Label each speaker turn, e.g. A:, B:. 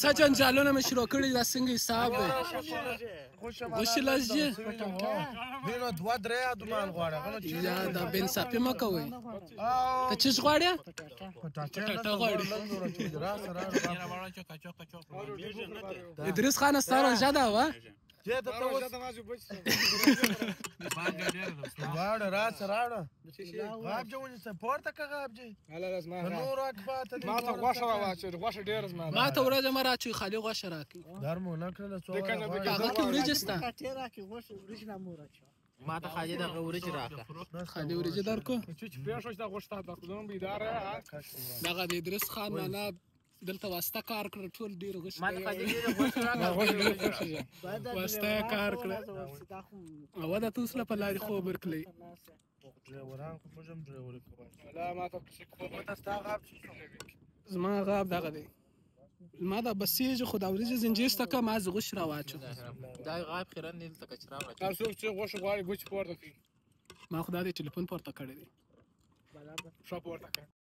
A: څه جنجالونه مې شروع کړي دا څنګه حساب دی غوښې لږ دي یا دا بې انصافي مه کوئ ته چیز غواړې پټاټه غواړې ادریس خانه ستا روژه ده وه
B: غواړه راشه راوړه غاب جه ونیسه پورته که غاب جه نورو اکباته
C: ما ته غوښه راواچوي غوښه ډېره زما
A: ما ته ورځ مه راچوي خالي غوښه راکړي
B: در مو نه کړله څو
A: هغه کې وریجې شته
D: ما ته خالي دغه وریجې راکړه
A: خالي وریجې درکړو
C: چې پرېښود چې دا غوښه تا درکړو زموږ بیداره
A: دغه د ادریس خان معنا دلته واسطه کار کړ ټول ډېر غوښې
D: ما ته خالي ډېره غوښه راکړه
A: واسطه یې کار کړه او دا ته اوس له په لارې خوب ورکړلی
B: ډریوران خو موږ هم ډریوري کوو
C: لا ما ته
B: ستا غاب چې
A: زما غاب دغه دی ما دا بسیږي خو دا وریجې زنجیر سته که ما زه غوښې راواچوم
D: دا غاب خیرن دی دلته کچرا
C: هر څوک چې غوښه غواړي ګوچې پورته کړي
A: ما خو دا د ټلیفون پورته کړی دی
C: ښه پورته کړه